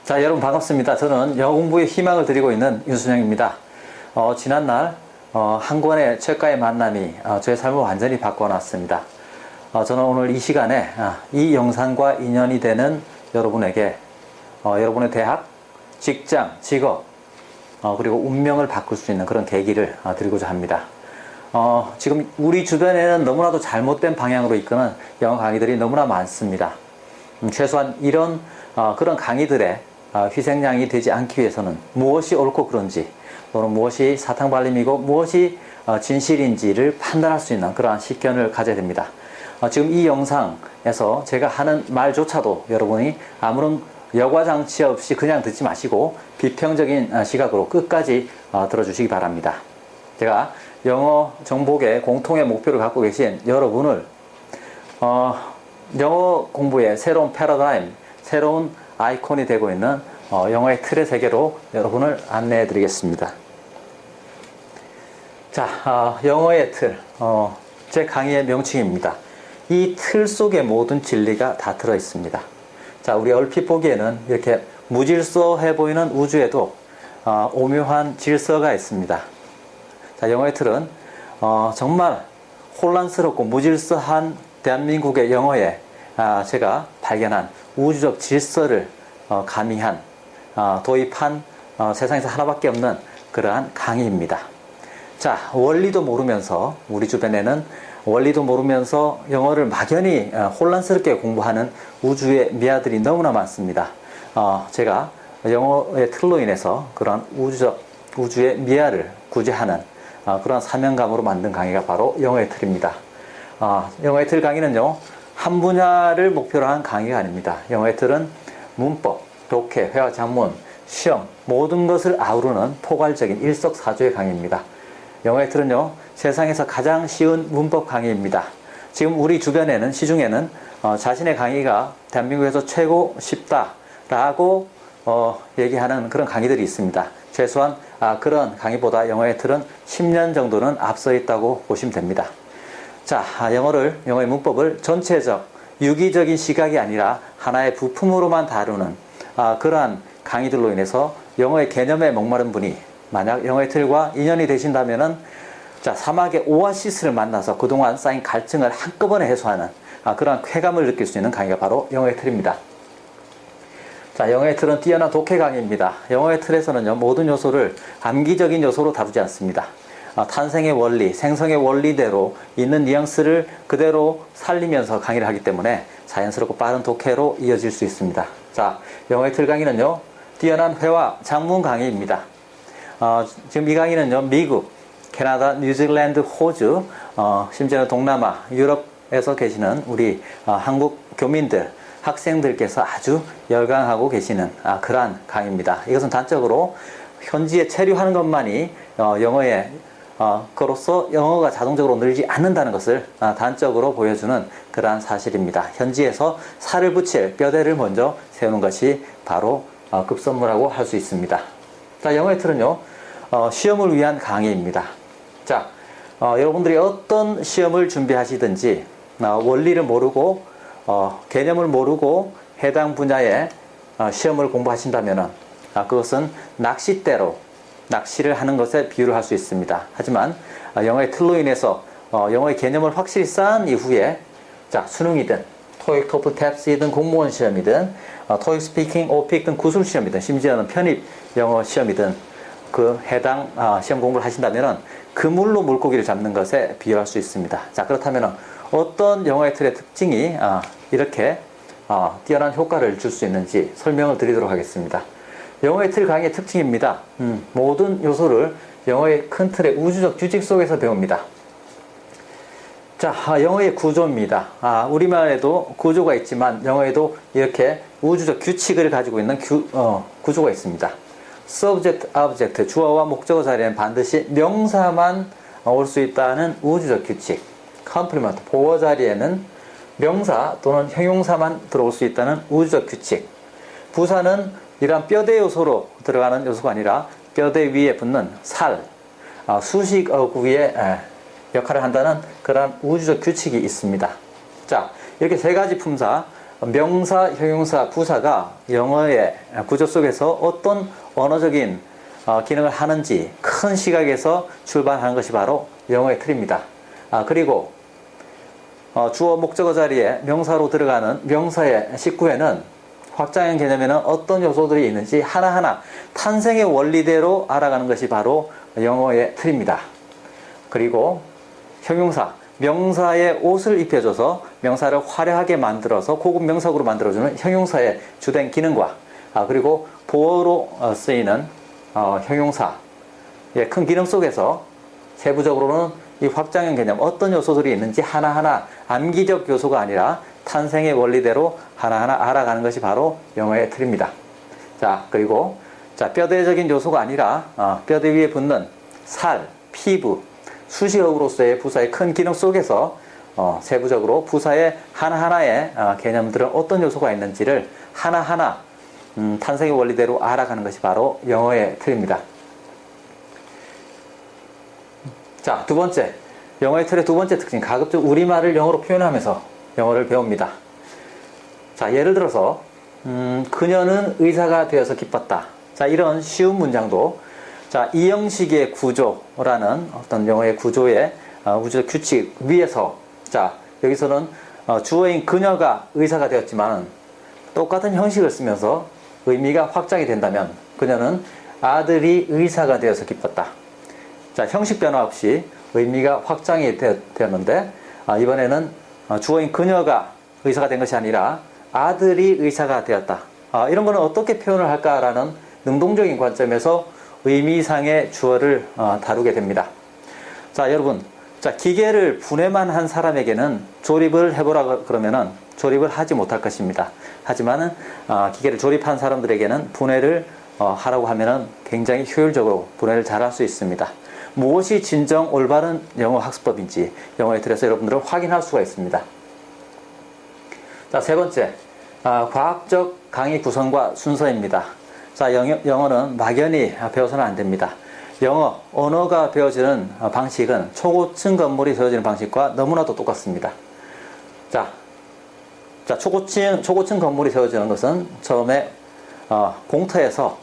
자, 여러분 반갑습니다. 저는 영어 공부에 희망을 드리고 있는 윤순영입니다. 지난날 한 권의 책과의 만남이 저의 삶을 완전히 바꿔놨습니다. 저는 오늘 이 시간에 이 영상과 인연이 되는 여러분에게 여러분의 대학, 직장, 직업 그리고 운명을 바꿀 수 있는 그런 계기를 드리고자 합니다. 지금 우리 주변에는 너무나도 잘못된 방향으로 이끄는 영어 강의들이 너무나 많습니다. 최소한 이런 그런 강의들의 희생양이 되지 않기 위해서는 무엇이 옳고 그른지 또는 무엇이 사탕발림이고 무엇이 진실인지를 판단할 수 있는 그러한 식견을 가져야 됩니다. 지금 이 영상에서 제가 하는 말조차도 여러분이 아무런 여과장치 없이 그냥 듣지 마시고 비평적인 시각으로 끝까지 들어주시기 바랍니다. 제가 영어 정복의 공통의 목표를 갖고 계신 여러분을 영어 공부의 새로운 패러다임, 새로운 아이콘이 되고 있는 영어의 틀의 세계로 여러분을 안내해 드리겠습니다. 자, 영어의 틀, 제 강의의 명칭입니다. 이 틀 속에 모든 진리가 다 들어 있습니다. 자, 우리 얼핏 보기에는 이렇게 무질서해 보이는 우주에도 오묘한 질서가 있습니다. 자, 영어의 틀은 정말 혼란스럽고 무질서한 대한민국의 영어에 제가 발견한 우주적 질서를 가미한 도입한 세상에서 하나밖에 없는 그러한 강의입니다. 자, 원리도 모르면서 우리 주변에는 원리도 모르면서 영어를 막연히 혼란스럽게 공부하는 우주의 미아들이 너무나 많습니다. 제가 영어의 틀로 인해서 그런 우주의 미아를 구제하는 그런 사명감으로 만든 강의가 바로 영어의 틀입니다. 영어의 틀 강의는요, 한 분야를 목표로 한 강의가 아닙니다. 영어의 틀은 문법, 독해, 회화, 작문, 시험 모든 것을 아우르는 포괄적인 일석사조의 강의입니다. 영어의 틀은요, 세상에서 가장 쉬운 문법 강의입니다. 지금 우리 주변에는, 시중에는 자신의 강의가 대한민국에서 최고 쉽다라고 얘기하는 그런 강의들이 있습니다. 최소한 그런 강의보다 영어의 틀은 10년 정도는 앞서 있다고 보시면 됩니다. 자, 영어의 문법을 전체적, 유기적인 시각이 아니라 하나의 부품으로만 다루는 그러한 강의들로 인해서 영어의 개념에 목마른 분이 만약 영어의 틀과 인연이 되신다면은, 자, 사막의 오아시스를 만나서 그동안 쌓인 갈증을 한꺼번에 해소하는 그러한 쾌감을 느낄 수 있는 강의가 바로 영어의 틀입니다. 자, 영어의 틀은 뛰어난 독해 강의입니다. 영어의 틀에서는요, 모든 요소를 암기적인 요소로 다루지 않습니다. 탄생의 원리, 생성의 원리대로 있는 뉘앙스를 그대로 살리면서 강의를 하기 때문에 자연스럽고 빠른 독해로 이어질 수 있습니다. 자, 영어의 틀 강의는요, 뛰어난 회화, 작문 강의입니다. 지금 이 강의는요, 미국, 캐나다, 뉴질랜드, 호주, 심지어는 동남아, 유럽에서 계시는 우리 한국 교민들, 학생들께서 아주 열광하고 계시는 그러한 강의입니다. 이것은 단적으로 현지에 체류하는 것만이 그로서 영어가 자동적으로 늘지 않는다는 것을 단적으로 보여주는 그러한 사실입니다. 현지에서 살을 붙일 뼈대를 먼저 세우는 것이 바로 급선무라고 할 수 있습니다. 자, 영어의 틀은요, 시험을 위한 강의입니다. 자, 여러분들이 어떤 시험을 준비하시든지 원리를 모르고 개념을 모르고 해당 분야의 시험을 공부하신다면 그것은 낚시를 하는 것에 비유를 할 수 있습니다. 하지만 영어의 틀로 인해서 영어의 개념을 확실히 쌓은 이후에, 자, 수능이든 토익, 토플, 탭스이든 공무원 시험이든 토익 스피킹, 오픽 등 구술 시험이든 심지어는 편입 영어 시험이든 그 해당 시험 공부를 하신다면 그물로 물고기를 잡는 것에 비유할 수 있습니다. 자, 그렇다면 어떤 영어의 틀의 특징이 이렇게 뛰어난 효과를 줄 수 있는지 설명을 드리도록 하겠습니다. 영어의 틀 강의의 특징입니다. 모든 요소를 영어의 큰 틀의 우주적 규칙 속에서 배웁니다. 자, 영어의 구조입니다. 우리말에도 구조가 있지만 영어에도 이렇게 우주적 규칙을 가지고 있는 구조가 있습니다. subject, object, 주어와 목적어 자리에는 반드시 명사만 올 수 있다는 우주적 규칙. complement, 보어 자리에는 명사 또는 형용사만 들어올 수 있다는 우주적 규칙. 부사는 이러한 뼈대 요소로 들어가는 요소가 아니라 뼈대 위에 붙는 살, 수식 어구의 역할을 한다는 그런 우주적 규칙이 있습니다. 자, 이렇게 세 가지 품사, 명사, 형용사, 부사가 영어의 구조 속에서 어떤 언어적인 기능을 하는지 큰 시각에서 출발하는 것이 바로 영어의 틀입니다. 그리고 주어 목적어 자리에 명사로 들어가는 명사의 식구에는 확장형 개념에는 어떤 요소들이 있는지 하나하나 탄생의 원리대로 알아가는 것이 바로 영어의 틀입니다. 그리고 형용사, 명사에 옷을 입혀줘서 명사를 화려하게 만들어서 고급 명사구로 만들어주는 형용사의 주된 기능과 그리고 보어로 쓰이는 형용사의 큰 기능 속에서 세부적으로는 이 확장형 개념 어떤 요소들이 있는지 하나하나 암기적 요소가 아니라 탄생의 원리대로 하나하나 알아가는 것이 바로 영어의 틀입니다. 자, 그리고 뼈대적인 요소가 아니라 뼈대 위에 붙는 살, 피부, 수식어구로서의 부사의 큰 기능 속에서 세부적으로 부사의 하나하나의 개념들은 어떤 요소가 있는지를 하나하나 탄생의 원리대로 알아가는 것이 바로 영어의 틀입니다. 자, 두 번째, 영어의 틀의 두 번째 특징, 가급적 우리말을 영어로 표현하면서 영어를 배웁니다. 자, 예를 들어서 그녀는 의사가 되어서 기뻤다. 자, 이런 쉬운 문장도 자, 이 형식의 구조라는 어떤 영어의 구조의 우주적 규칙 위에서 자, 여기서는 주어인 그녀가 의사가 되었지만 똑같은 형식을 쓰면서 의미가 확장이 된다면 그녀는 아들이 의사가 되어서 기뻤다. 자, 형식 변화 없이 의미가 확장이 되었는데 이번에는 주어인 그녀가 의사가 된 것이 아니라 아들이 의사가 되었다. 이런 거는 어떻게 표현을 할까라는 능동적인 관점에서 의미상의 주어를 다루게 됩니다. 자, 여러분, 자, 기계를 분해만 한 사람에게는 조립을 해보라 그러면은 조립을 하지 못할 것입니다. 하지만은 기계를 조립한 사람들에게는 분해를 하라고 하면은 굉장히 효율적으로 분해를 잘할 수 있습니다. 무엇이 진정 올바른 영어 학습법인지 영어의 틀에서 여러분들은 확인할 수가 있습니다. 자, 세 번째, 과학적 강의 구성과 순서입니다. 자, 영어는 막연히 배워서는 안 됩니다. 영어, 언어가 배워지는 방식은 초고층 건물이 세워지는 방식과 너무나도 똑같습니다. 자, 초고층 건물이 세워지는 것은 처음에 공터에서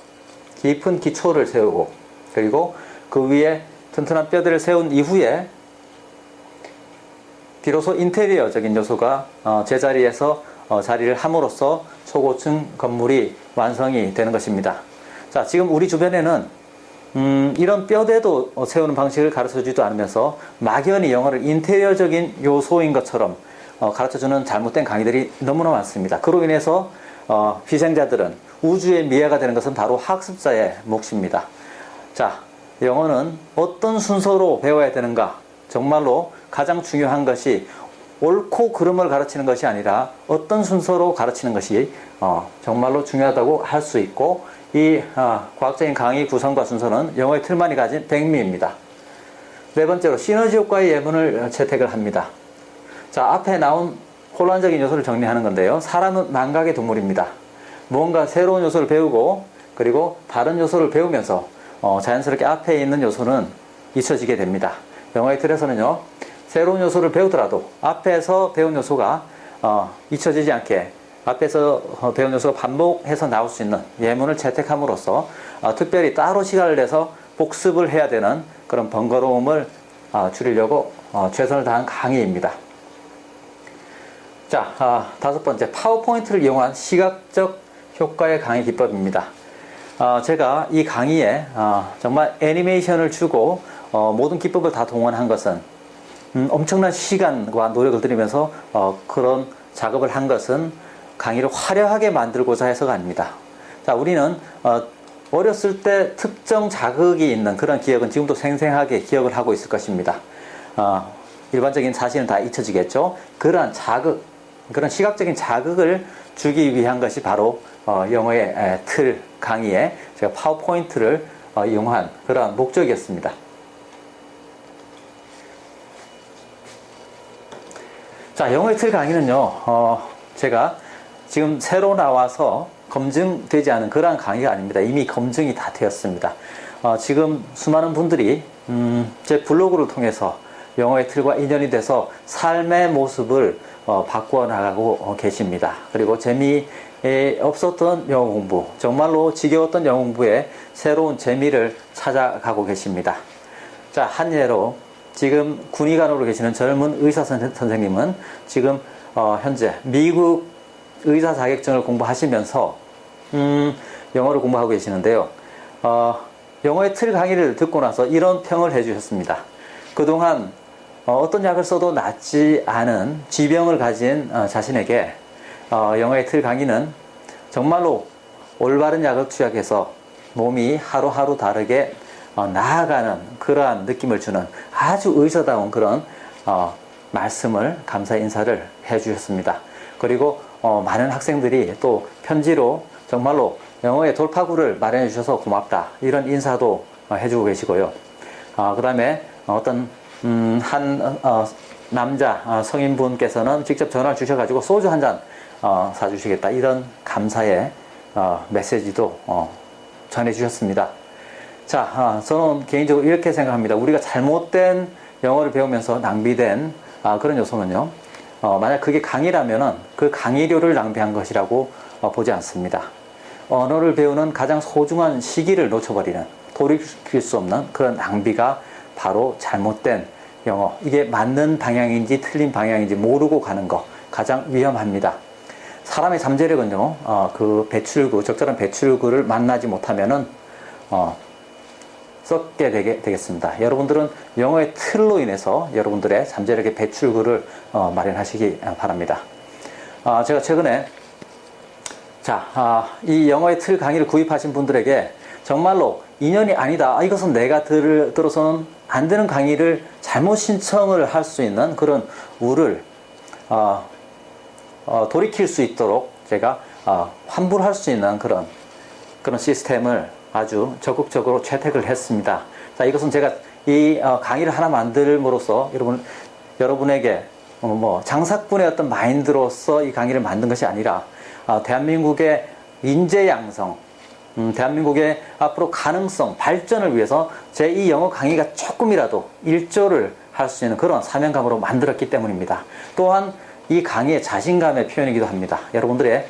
깊은 기초를 세우고 그리고 그 위에 튼튼한 뼈대를 세운 이후에 비로소 인테리어적인 요소가 제자리에서 자리를 함으로써 초고층 건물이 완성이 되는 것입니다. 자, 지금 우리 주변에는 이런 뼈대도 세우는 방식을 가르쳐주지도 않으면서 막연히 영어를 인테리어적인 요소인 것처럼 가르쳐주는 잘못된 강의들이 너무나 많습니다. 그로 인해서 희생자들은 우주의 미해가 되는 것은 바로 학습자의 몫입니다. 자, 영어는 어떤 순서로 배워야 되는가? 정말로 가장 중요한 것이 옳고 그름을 가르치는 것이 아니라 어떤 순서로 가르치는 것이 정말로 중요하다고 할 수 있고 이 과학적인 강의 구성과 순서는 영어의 틀만이 가진 백미입니다. 네 번째로 시너지 효과의 예문을 채택을 합니다. 자, 앞에 나온 혼란적인 요소를 정리하는 건데요. 사람은 망각의 동물입니다. 무언가 새로운 요소를 배우고 그리고 다른 요소를 배우면서 자연스럽게 앞에 있는 요소는 잊혀지게 됩니다. 영어의 틀에서는요, 새로운 요소를 배우더라도 앞에서 배운 요소가 잊혀지지 않게 앞에서 배운 요소가 반복해서 나올 수 있는 예문을 채택함으로써 특별히 따로 시간을 내서 복습을 해야 되는 그런 번거로움을 줄이려고 최선을 다한 강의입니다. 자, 다섯 번째, 파워포인트를 이용한 시각적 효과의 강의 기법입니다. 제가 이 강의에 정말 애니메이션을 주고 모든 기법을 다 동원한 것은 엄청난 시간과 노력을 들이면서 그런 작업을 한 것은 강의를 화려하게 만들고자 해서가 아닙니다. 자, 우리는 어렸을 때 특정 자극이 있는 그런 기억은 지금도 생생하게 기억을 하고 있을 것입니다. 일반적인 사실은 다 잊혀지겠죠. 그러한 자극, 그런 시각적인 자극을 주기 위한 것이 바로 영어의 틀 강의에 제가 파워포인트를 이용한 그러한 목적이었습니다. 자, 영어의 틀 강의는요, 제가 지금 새로 나와서 검증되지 않은 그러한 강의가 아닙니다. 이미 검증이 다 되었습니다. 지금 수많은 분들이 제 블로그를 통해서 영어의 틀과 인연이 돼서 삶의 모습을 바꾸어 나가고 계십니다. 그리고 재미없었던 영어 공부, 정말로 지겨웠던 영어 공부에 새로운 재미를 찾아가고 계십니다. 자, 한 예로 지금 군의관으로 계시는 젊은 의사 선생님은 지금 현재 미국 의사 자격증을 공부하시면서 영어를 공부하고 계시는데요. 영어의 틀 강의를 듣고 나서 이런 평을 해주셨습니다. 그동안 어떤 약을 써도 낫지 않은 지병을 가진 자신에게 영어의 틀 강의는 정말로 올바른 약을 투약해서 몸이 하루하루 다르게 나아가는 그러한 느낌을 주는 아주 의사다운 그런 말씀을 감사 인사를 해주셨습니다. 그리고 많은 학생들이 또 편지로 정말로 영어의 돌파구를 마련해 주셔서 고맙다 이런 인사도 해주고 계시고요. 그 다음에 어떤 한 남자 성인분께서는 직접 전화를 주셔가지고 소주 한 잔 사주시겠다 이런 감사의 메시지도 전해 주셨습니다. 자, 저는 개인적으로 이렇게 생각합니다. 우리가 잘못된 영어를 배우면서 낭비된 그런 요소는요, 만약 그게 강의라면은 그 강의료를 낭비한 것이라고 보지 않습니다. 언어를 배우는 가장 소중한 시기를 놓쳐버리는, 돌이킬 수 없는 그런 낭비가 바로 잘못된 영어, 이게 맞는 방향인지 틀린 방향인지 모르고 가는 거 가장 위험합니다. 사람의 잠재력은요, 그 적절한 배출구를 만나지 못하면은 썩게 되겠습니다. 여러분들은 영어의 틀로 인해서 여러분들의 잠재력의 배출구를 마련하시기 바랍니다. 제가 최근에 이 영어의 틀 강의를 구입하신 분들에게 정말로 인연이 아니다, 이것은 내가 들어서는 안 되는 강의를 잘못 신청을 할 수 있는 그런 우를 돌이킬 수 있도록 제가 환불할 수 있는 그런 시스템을 아주 적극적으로 채택을 했습니다. 자, 이것은 제가 이 강의를 하나 만들므로써 여러분에게 장사꾼의 어떤 마인드로서 이 강의를 만든 것이 아니라 대한민국의 인재 양성, 대한민국의 앞으로 가능성, 발전을 위해서 제 이 영어 강의가 조금이라도 일조를 할 수 있는 그런 사명감으로 만들었기 때문입니다. 또한 이 강의의 자신감의 표현이기도 합니다. 여러분들의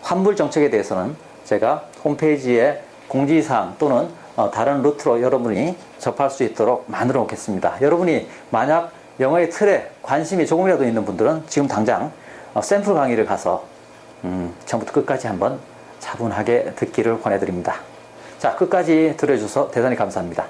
환불 정책에 대해서는 제가 홈페이지에 공지사항 또는 다른 루트로 여러분이 접할 수 있도록 만들어 놓겠습니다. 여러분이 만약 영어의 틀에 관심이 조금이라도 있는 분들은 지금 당장 샘플 강의를 가서 처음부터 끝까지 한번 차분하게 듣기를 권해드립니다. 자, 끝까지 들어주셔서 대단히 감사합니다.